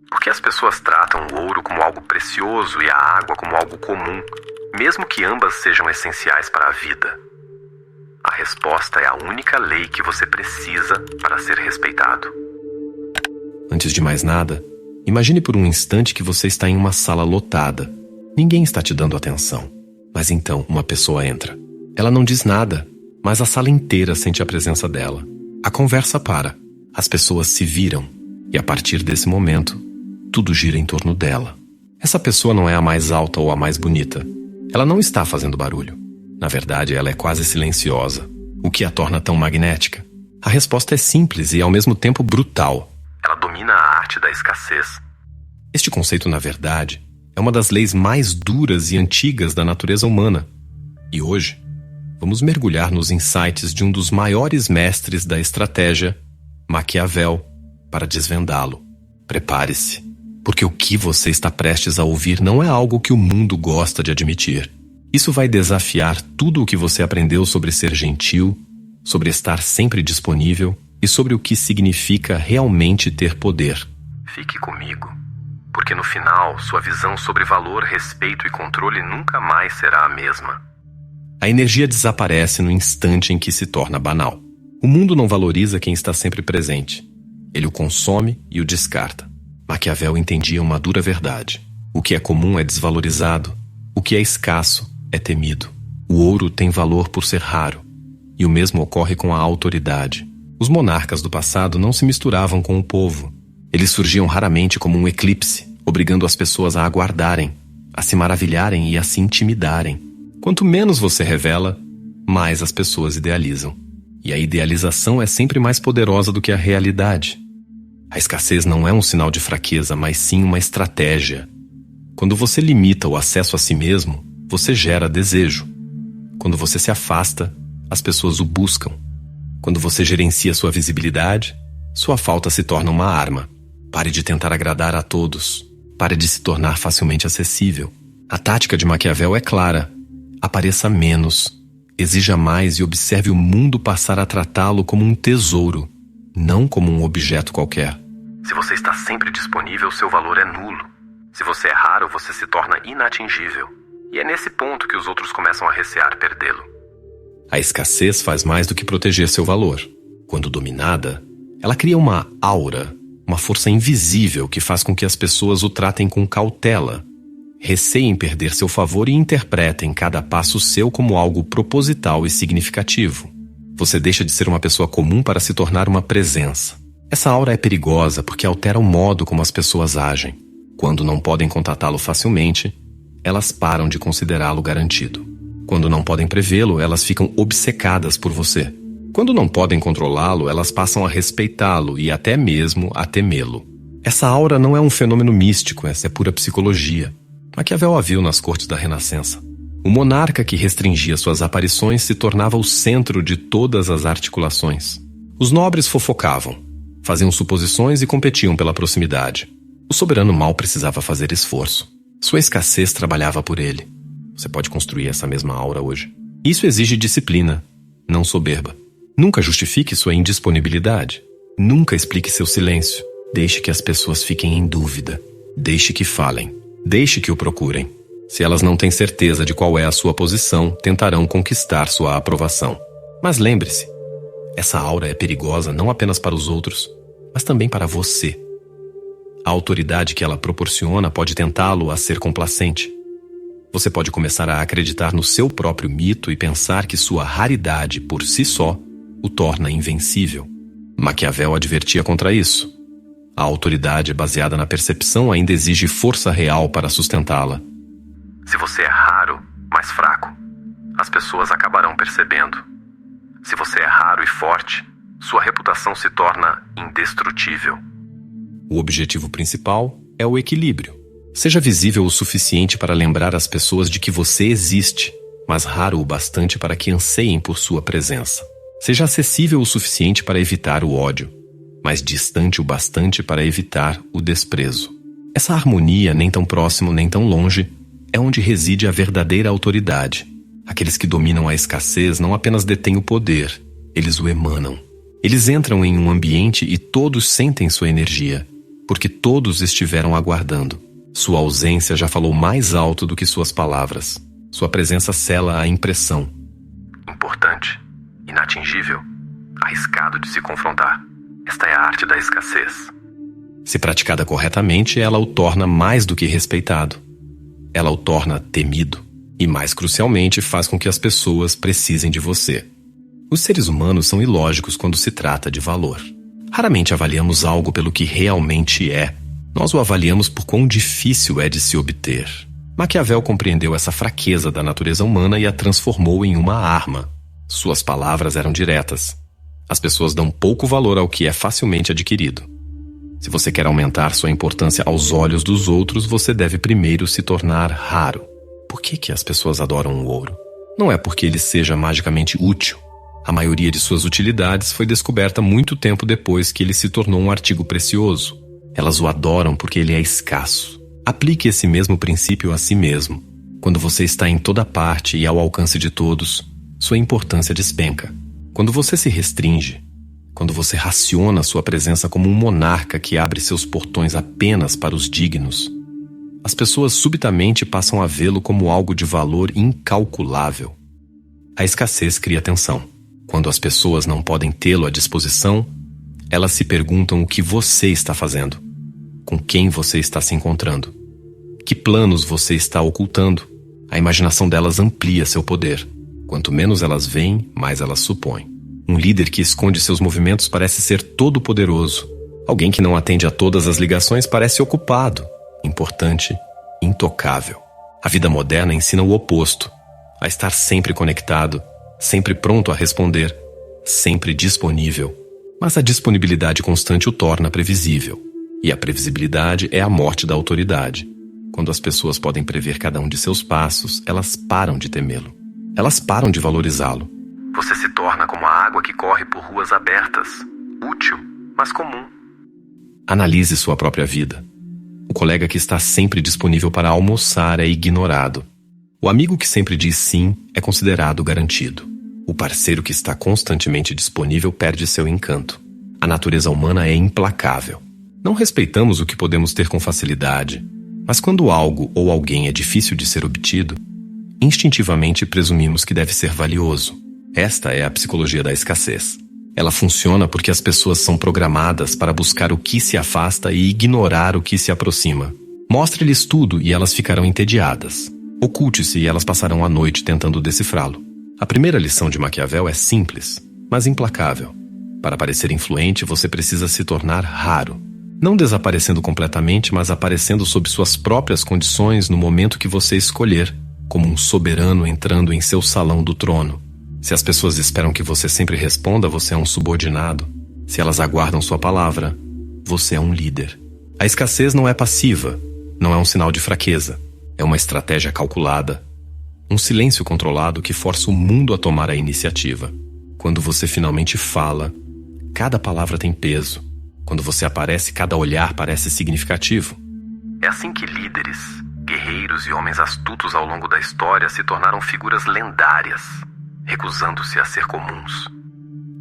Por que as pessoas tratam o ouro como algo precioso e a água como algo comum, mesmo que ambas sejam essenciais para a vida? A resposta é a única lei que você precisa para ser respeitado. Antes de mais nada, imagine por um instante que você está em uma sala lotada. Ninguém está te dando atenção. Mas então uma pessoa entra. Ela não diz nada, mas a sala inteira sente a presença dela. A conversa para. As pessoas se viram. E a partir desse momento, tudo gira em torno dela. Essa pessoa não é a mais alta ou a mais bonita. Ela não está fazendo barulho. Na verdade, ela é quase silenciosa. O que a torna tão magnética? A resposta é simples e ao mesmo tempo brutal. Ela domina a arte da escassez. Este conceito, na verdade, é uma das leis mais duras e antigas da natureza humana. E hoje, vamos mergulhar nos insights de um dos maiores mestres da estratégia, Maquiavel, para desvendá-lo. Prepare-se, porque o que você está prestes a ouvir não é algo que o mundo gosta de admitir. Isso vai desafiar tudo o que você aprendeu sobre ser gentil, sobre estar sempre disponível e sobre o que significa realmente ter poder. Fique comigo, porque no final, sua visão sobre valor, respeito e controle nunca mais será a mesma. A energia desaparece no instante em que se torna banal. O mundo não valoriza quem está sempre presente. Ele o consome e o descarta. Maquiavel entendia uma dura verdade. O que é comum é desvalorizado. O que é escasso é temido. O ouro tem valor por ser raro. E o mesmo ocorre com a autoridade. Os monarcas do passado não se misturavam com o povo. Eles surgiam raramente como um eclipse, obrigando as pessoas a aguardarem, a se maravilharem e a se intimidarem. Quanto menos você revela, mais as pessoas idealizam. E a idealização é sempre mais poderosa do que a realidade. A escassez não é um sinal de fraqueza, mas sim uma estratégia. Quando você limita o acesso a si mesmo, você gera desejo. Quando você se afasta, as pessoas o buscam. Quando você gerencia sua visibilidade, sua falta se torna uma arma. Pare de tentar agradar a todos. Pare de se tornar facilmente acessível. A tática de Maquiavel é clara. Apareça menos. Exija mais e observe o mundo passar a tratá-lo como um tesouro, não como um objeto qualquer. Se você está sempre disponível, seu valor é nulo. Se você é raro, você se torna inatingível. E é nesse ponto que os outros começam a recear perdê-lo. A escassez faz mais do que proteger seu valor. Quando dominada, ela cria uma aura, uma força invisível que faz com que as pessoas o tratem com cautela, receiem perder seu favor e interpretem cada passo seu como algo proposital e significativo. Você deixa de ser uma pessoa comum para se tornar uma presença. Essa aura é perigosa porque altera o modo como as pessoas agem. Quando não podem contatá-lo facilmente, elas param de considerá-lo garantido. Quando não podem prevê-lo, elas ficam obcecadas por você. Quando não podem controlá-lo, elas passam a respeitá-lo e até mesmo a temê-lo. Essa aura não é um fenômeno místico, essa é pura psicologia. Maquiavel a viu nas cortes da Renascença. O monarca que restringia suas aparições se tornava o centro de todas as articulações. Os nobres fofocavam, faziam suposições e competiam pela proximidade. O soberano mal precisava fazer esforço. Sua escassez trabalhava por ele. Você pode construir essa mesma aura hoje. Isso exige disciplina, não soberba. Nunca justifique sua indisponibilidade. Nunca explique seu silêncio. Deixe que as pessoas fiquem em dúvida. Deixe que falem. Deixe que o procurem. Se elas não têm certeza de qual é a sua posição, tentarão conquistar sua aprovação. Mas lembre-se, essa aura é perigosa não apenas para os outros, mas também para você. A autoridade que ela proporciona pode tentá-lo a ser complacente. Você pode começar a acreditar no seu próprio mito e pensar que sua raridade, por si só, o torna invencível. Maquiavel advertia contra isso. A autoridade baseada na percepção ainda exige força real para sustentá-la. Se você é raro, mas fraco, as pessoas acabarão percebendo. Se você é raro e forte, sua reputação se torna indestrutível. O objetivo principal é o equilíbrio. Seja visível o suficiente para lembrar as pessoas de que você existe, mas raro o bastante para que anseiem por sua presença. Seja acessível o suficiente para evitar o ódio, mas distante o bastante para evitar o desprezo. Essa harmonia, nem tão próximo nem tão longe, é onde reside a verdadeira autoridade. Aqueles que dominam a escassez não apenas detêm o poder, eles o emanam. Eles entram em um ambiente e todos sentem sua energia. porque todos estiveram aguardando. Sua ausência já falou mais alto do que suas palavras. Sua presença sela a impressão. Importante, inatingível, arriscado de se confrontar. Esta é a arte da escassez. Se praticada corretamente, ela o torna mais do que respeitado. Ela o torna temido. E, mais crucialmente, faz com que as pessoas precisem de você. Os seres humanos são ilógicos quando se trata de valor. Raramente avaliamos algo pelo que realmente é. Nós o avaliamos por quão difícil é de se obter. Maquiavel compreendeu essa fraqueza da natureza humana e a transformou em uma arma. Suas palavras eram diretas. As pessoas dão pouco valor ao que é facilmente adquirido. Se você quer aumentar sua importância aos olhos dos outros, você deve primeiro se tornar raro. Por que as pessoas adoram o ouro? Não é porque ele seja magicamente útil. A maioria de suas utilidades foi descoberta muito tempo depois que ele se tornou um artigo precioso. Elas o adoram porque ele é escasso. Aplique esse mesmo princípio a si mesmo. Quando você está em toda parte e ao alcance de todos, sua importância despenca. Quando você se restringe, quando você raciona sua presença como um monarca que abre seus portões apenas para os dignos, as pessoas subitamente passam a vê-lo como algo de valor incalculável. A escassez cria tensão. Quando as pessoas não podem tê-lo à disposição, elas se perguntam o que você está fazendo, com quem você está se encontrando, que planos você está ocultando. A imaginação delas amplia seu poder. Quanto menos elas veem, mais elas supõem. Um líder que esconde seus movimentos parece ser todo-poderoso. Alguém que não atende a todas as ligações parece ocupado, importante, intocável. A vida moderna ensina o oposto, a estar sempre conectado, sempre pronto a responder, sempre disponível. Mas a disponibilidade constante o torna previsível. E a previsibilidade é a morte da autoridade. Quando as pessoas podem prever cada um de seus passos, elas param de temê-lo. Elas param de valorizá-lo. Você se torna como a água que corre por ruas abertas. Útil, mas comum. Analise sua própria vida. O colega que está sempre disponível para almoçar é ignorado. O amigo que sempre diz sim é considerado garantido. O parceiro que está constantemente disponível perde seu encanto. A natureza humana é implacável. Não respeitamos o que podemos ter com facilidade, mas quando algo ou alguém é difícil de ser obtido, instintivamente presumimos que deve ser valioso. Esta é a psicologia da escassez. Ela funciona porque as pessoas são programadas para buscar o que se afasta e ignorar o que se aproxima. Mostre-lhes tudo e elas ficarão entediadas. Oculte-se e elas passarão a noite tentando decifrá-lo. A primeira lição de Maquiavel é simples, mas implacável. Para parecer influente, você precisa se tornar raro. Não desaparecendo completamente, mas aparecendo sob suas próprias condições no momento que você escolher, como um soberano entrando em seu salão do trono. Se as pessoas esperam que você sempre responda, você é um subordinado. Se elas aguardam sua palavra, você é um líder. A escassez não é passiva, não é um sinal de fraqueza. É uma estratégia calculada. Um silêncio controlado que força o mundo a tomar a iniciativa. Quando você finalmente fala, cada palavra tem peso. Quando você aparece, cada olhar parece significativo. É assim que líderes, guerreiros e homens astutos ao longo da história se tornaram figuras lendárias, recusando-se a ser comuns.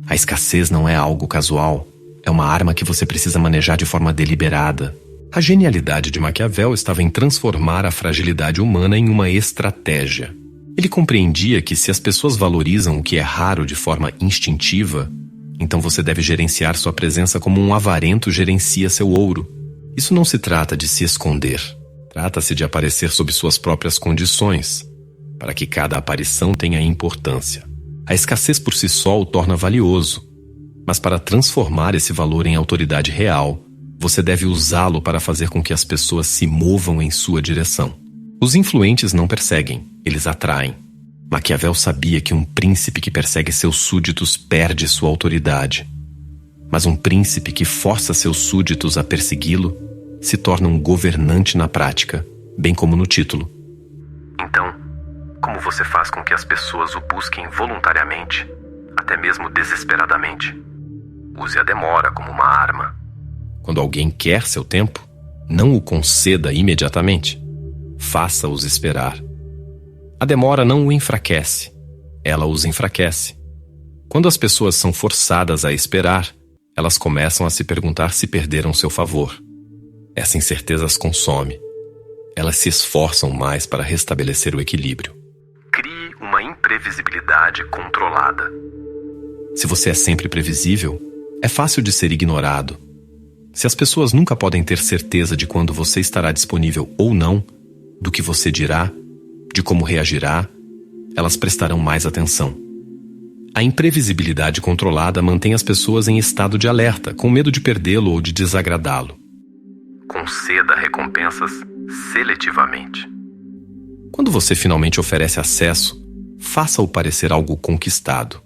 A escassez não é algo casual. É uma arma que você precisa manejar de forma deliberada. A genialidade de Maquiavel estava em transformar a fragilidade humana em uma estratégia. Ele compreendia que se as pessoas valorizam o que é raro de forma instintiva, então você deve gerenciar sua presença como um avarento gerencia seu ouro. Isso não se trata de se esconder. Trata-se de aparecer sob suas próprias condições, para que cada aparição tenha importância. A escassez por si só o torna valioso, mas para transformar esse valor em autoridade real, você deve usá-lo para fazer com que as pessoas se movam em sua direção. Os influentes não perseguem, eles atraem. Maquiavel sabia que um príncipe que persegue seus súditos perde sua autoridade. Mas um príncipe que força seus súditos a persegui-lo se torna um governante na prática, bem como no título. Então, como você faz com que as pessoas o busquem voluntariamente, até mesmo desesperadamente? Use a demora como uma arma. Quando alguém quer seu tempo, não o conceda imediatamente. Faça-os esperar. A demora não o enfraquece, ela os enfraquece. Quando as pessoas são forçadas a esperar, elas começam a se perguntar se perderam seu favor. Essa incerteza as consome. Elas se esforçam mais para restabelecer o equilíbrio. Crie uma imprevisibilidade controlada. Se você é sempre previsível, é fácil de ser ignorado. Se as pessoas nunca podem ter certeza de quando você estará disponível ou não, do que você dirá, de como reagirá, elas prestarão mais atenção. A imprevisibilidade controlada mantém as pessoas em estado de alerta, com medo de perdê-lo ou de desagradá-lo. Conceda recompensas seletivamente. Quando você finalmente oferece acesso, faça-o parecer algo conquistado.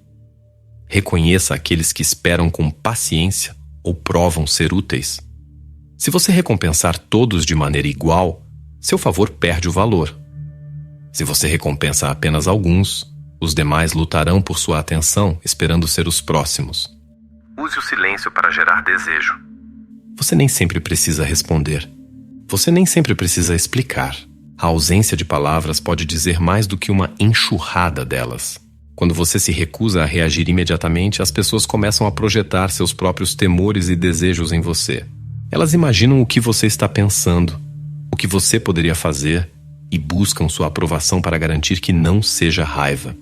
Reconheça aqueles que esperam com paciência ou provam ser úteis. Se você recompensar todos de maneira igual, seu favor perde o valor. Se você recompensa apenas alguns, os demais lutarão por sua atenção, esperando ser os próximos. Use o silêncio para gerar desejo. Você nem sempre precisa responder. Você nem sempre precisa explicar. A ausência de palavras pode dizer mais do que uma enxurrada delas. Quando você se recusa a reagir imediatamente, as pessoas começam a projetar seus próprios temores e desejos em você. Elas imaginam o que você está pensando, o que você poderia fazer e buscam sua aprovação para garantir que não seja raiva.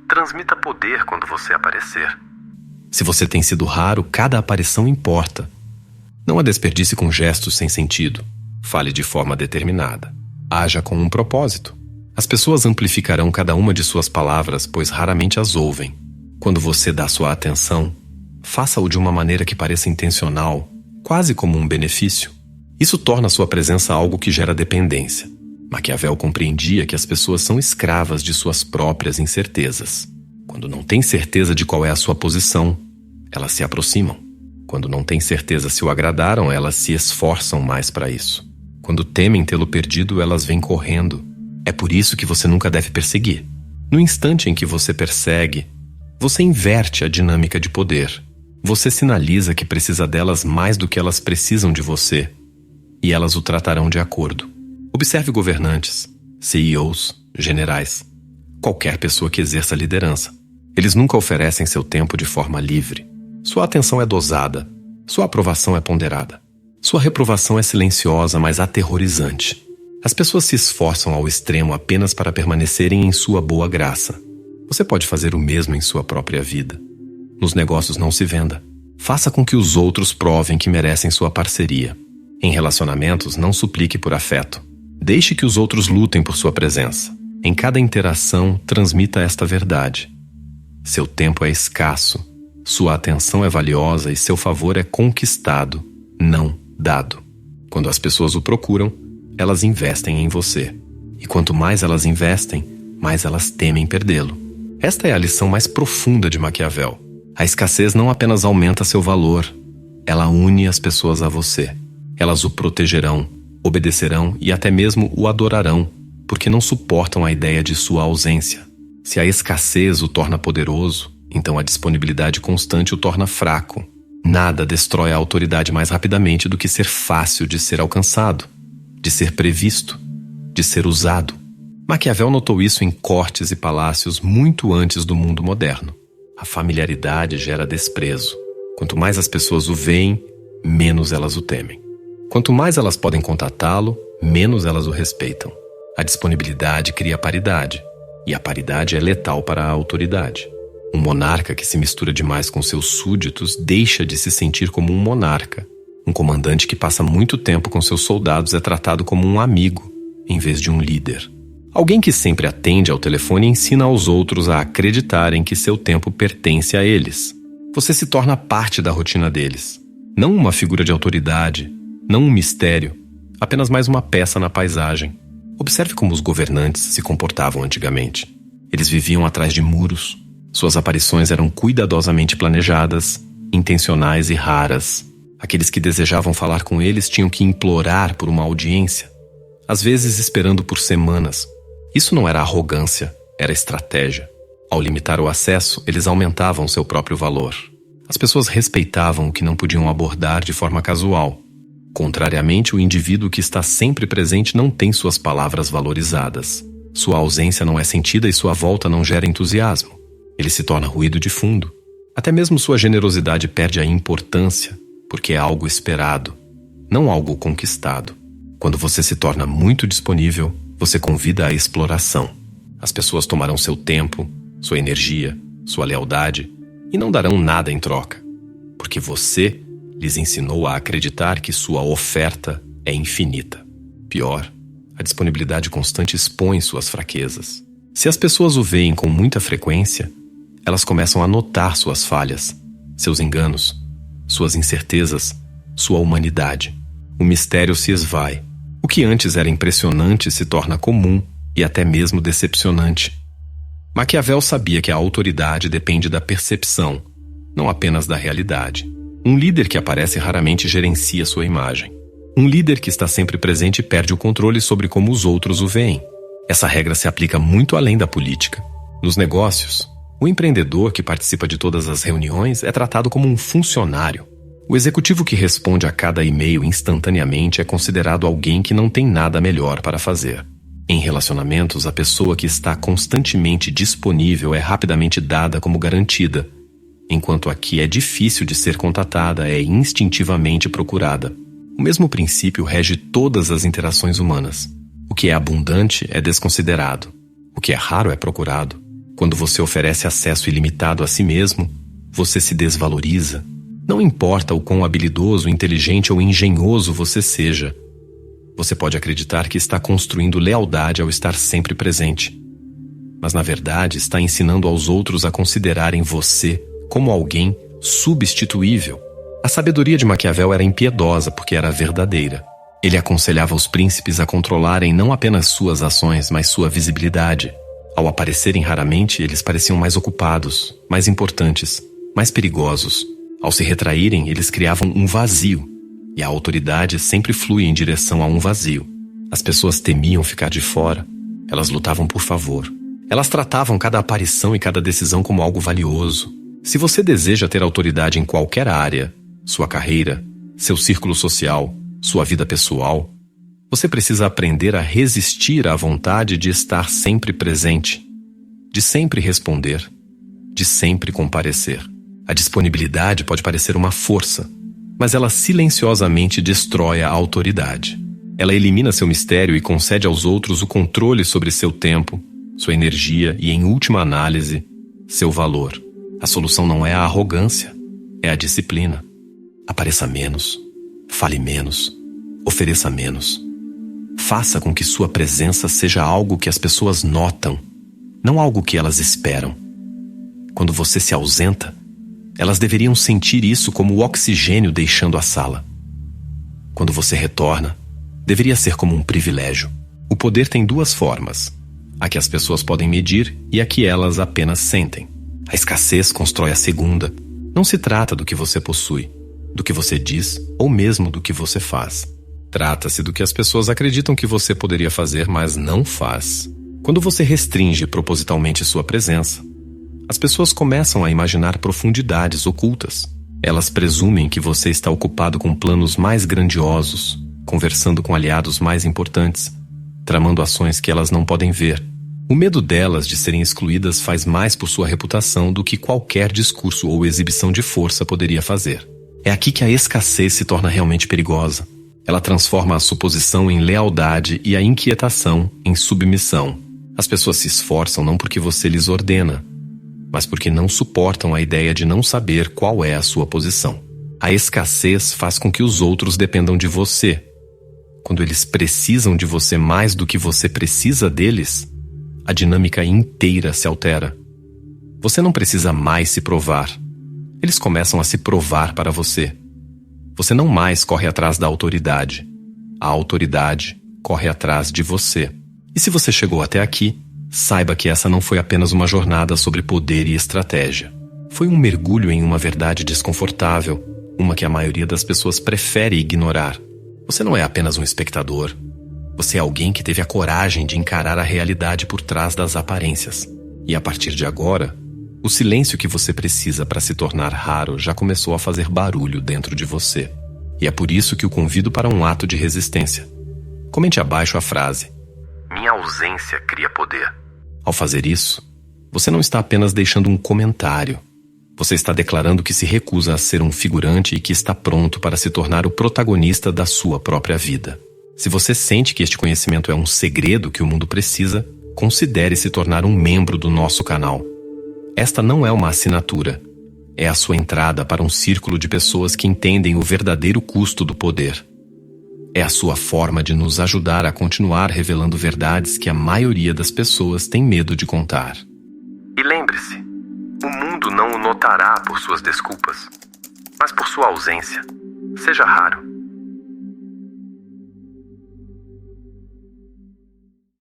Transmita poder quando você aparecer. Se você tem sido raro, cada aparição importa. Não a desperdice com gestos sem sentido. Fale de forma determinada. Haja com um propósito. As pessoas amplificarão cada uma de suas palavras, pois raramente as ouvem. Quando você dá sua atenção, faça-o de uma maneira que pareça intencional, quase como um benefício. Isso torna sua presença algo que gera dependência. Maquiavel compreendia que as pessoas são escravas de suas próprias incertezas. Quando não têm certeza de qual é a sua posição, elas se aproximam. Quando não têm certeza se o agradaram, elas se esforçam mais para isso. Quando temem tê-lo perdido, elas vêm correndo. É por isso que você nunca deve perseguir. No instante em que você persegue, você inverte a dinâmica de poder. Você sinaliza que precisa delas mais do que elas precisam de você, e elas o tratarão de acordo. Observe governantes, CEOs, generais, qualquer pessoa que exerça liderança. Eles nunca oferecem seu tempo de forma livre. Sua atenção é dosada, sua aprovação é ponderada. Sua reprovação é silenciosa, mas aterrorizante. As pessoas se esforçam ao extremo apenas para permanecerem em sua boa graça. Você pode fazer o mesmo em sua própria vida. Nos negócios não se venda. Faça com que os outros provem que merecem sua parceria. Em relacionamentos, não suplique por afeto. Deixe que os outros lutem por sua presença. Em cada interação, transmita esta verdade. Seu tempo é escasso, sua atenção é valiosa e seu favor é conquistado, não dado. Quando as pessoas o procuram, elas investem em você. E quanto mais elas investem, mais elas temem perdê-lo. Esta é a lição mais profunda de Maquiavel. A escassez não apenas aumenta seu valor, ela une as pessoas a você. Elas o protegerão, obedecerão e até mesmo o adorarão, porque não suportam a ideia de sua ausência. Se a escassez o torna poderoso, então a disponibilidade constante o torna fraco. Nada destrói a autoridade mais rapidamente do que ser fácil de ser alcançado, de ser previsto, de ser usado. Maquiavel notou isso em cortes e palácios muito antes do mundo moderno. A familiaridade gera desprezo. Quanto mais as pessoas o veem, menos elas o temem. Quanto mais elas podem contatá-lo, menos elas o respeitam. A disponibilidade cria paridade, e a paridade é letal para a autoridade. Um monarca que se mistura demais com seus súditos deixa de se sentir como um monarca. Um comandante que passa muito tempo com seus soldados é tratado como um amigo, em vez de um líder. Alguém que sempre atende ao telefone ensina aos outros a acreditarem que seu tempo pertence a eles. Você se torna parte da rotina deles. Não uma figura de autoridade, não um mistério, apenas mais uma peça na paisagem. Observe como os governantes se comportavam antigamente. Eles viviam atrás de muros. Suas aparições eram cuidadosamente planejadas, intencionais e raras. Aqueles que desejavam falar com eles tinham que implorar por uma audiência, às vezes esperando por semanas. Isso não era arrogância, era estratégia. Ao limitar o acesso, eles aumentavam seu próprio valor. As pessoas respeitavam o que não podiam abordar de forma casual. Contrariamente, o indivíduo que está sempre presente não tem suas palavras valorizadas. Sua ausência não é sentida e sua volta não gera entusiasmo. Ele se torna ruído de fundo. Até mesmo sua generosidade perde a importância, porque é algo esperado. não algo conquistado. Quando você se torna muito disponível, você convida à exploração. As pessoas tomarão seu tempo, sua energia, sua lealdade e não darão nada em troca, porque você lhes ensinou a acreditar que sua oferta é infinita. Pior, a disponibilidade constante expõe suas fraquezas. Se as pessoas o veem com muita frequência, elas começam a notar suas falhas, seus enganos, suas incertezas, sua humanidade. O mistério se esvai. O que antes era impressionante se torna comum e até mesmo decepcionante. Maquiavel sabia que a autoridade depende da percepção, não apenas da realidade. Um líder que aparece raramente gerencia sua imagem. Um líder que está sempre presente perde o controle sobre como os outros o veem. Essa regra se aplica muito além da política. Nos negócios, o empreendedor que participa de todas as reuniões é tratado como um funcionário. O executivo que responde a cada e-mail instantaneamente é considerado alguém que não tem nada melhor para fazer. Em relacionamentos, a pessoa que está constantemente disponível é rapidamente dada como garantida, enquanto a que é difícil de ser contatada é instintivamente procurada. O mesmo princípio rege todas as interações humanas. O que é abundante é desconsiderado. O que é raro é procurado. Quando você oferece acesso ilimitado a si mesmo, você se desvaloriza. Não importa o quão habilidoso, inteligente ou engenhoso você seja, você pode acreditar que está construindo lealdade ao estar sempre presente. Mas, na verdade, está ensinando aos outros a considerarem você como alguém substituível. A sabedoria de Maquiavel era impiedosa porque era verdadeira. Ele aconselhava os príncipes a controlarem não apenas suas ações, mas sua visibilidade. Ao aparecerem raramente, eles pareciam mais ocupados, mais importantes, mais perigosos. Ao se retraírem, eles criavam um vazio, e a autoridade sempre flui em direção a um vazio. As pessoas temiam ficar de fora, elas lutavam por favor. Elas tratavam cada aparição e cada decisão como algo valioso. Se você deseja ter autoridade em qualquer área, sua carreira, seu círculo social, sua vida pessoal, você precisa aprender a resistir à vontade de estar sempre presente, de sempre responder, de sempre comparecer. A disponibilidade pode parecer uma força, mas ela silenciosamente destrói a autoridade. Ela elimina seu mistério e concede aos outros o controle sobre seu tempo, sua energia e, em última análise, seu valor. A solução não é a arrogância, é a disciplina. Apareça menos, fale menos, ofereça menos. Faça com que sua presença seja algo que as pessoas notam, não algo que elas esperam. Quando você se ausenta, elas deveriam sentir isso como o oxigênio deixando a sala. Quando você retorna, deveria ser como um privilégio. O poder tem duas formas: a que as pessoas podem medir e a que elas apenas sentem. A escassez constrói a segunda. Não se trata do que você possui, do que você diz ou mesmo do que você faz. Trata-se do que as pessoas acreditam que você poderia fazer, mas não faz. Quando você restringe propositalmente sua presença, as pessoas começam a imaginar profundidades ocultas. Elas presumem que você está ocupado com planos mais grandiosos, conversando com aliados mais importantes, tramando ações que elas não podem ver. O medo delas de serem excluídas faz mais por sua reputação do que qualquer discurso ou exibição de força poderia fazer. É aqui que a escassez se torna realmente perigosa. Ela transforma a suposição em lealdade e a inquietação em submissão. As pessoas se esforçam não porque você lhes ordena, mas porque não suportam a ideia de não saber qual é a sua posição. A escassez faz com que os outros dependam de você. Quando eles precisam de você mais do que você precisa deles, a dinâmica inteira se altera. Você não precisa mais se provar. Eles começam a se provar para você. Você não mais corre atrás da autoridade. A autoridade corre atrás de você. E se você chegou até aqui, saiba que essa não foi apenas uma jornada sobre poder e estratégia. Foi um mergulho em uma verdade desconfortável, uma que a maioria das pessoas prefere ignorar. Você não é apenas um espectador. Você é alguém que teve a coragem de encarar a realidade por trás das aparências. E a partir de agora, o silêncio que você precisa para se tornar raro já começou a fazer barulho dentro de você. E é por isso que o convido para um ato de resistência. Comente abaixo a frase: minha ausência cria poder. Ao fazer isso, você não está apenas deixando um comentário. Você está declarando que se recusa a ser um figurante e que está pronto para se tornar o protagonista da sua própria vida. Se você sente que este conhecimento é um segredo que o mundo precisa, considere se tornar um membro do nosso canal. Esta não é uma assinatura. É a sua entrada para um círculo de pessoas que entendem o verdadeiro custo do poder. É a sua forma de nos ajudar a continuar revelando verdades que a maioria das pessoas tem medo de contar. E lembre-se, o mundo não o notará por suas desculpas, mas por sua ausência. Seja raro.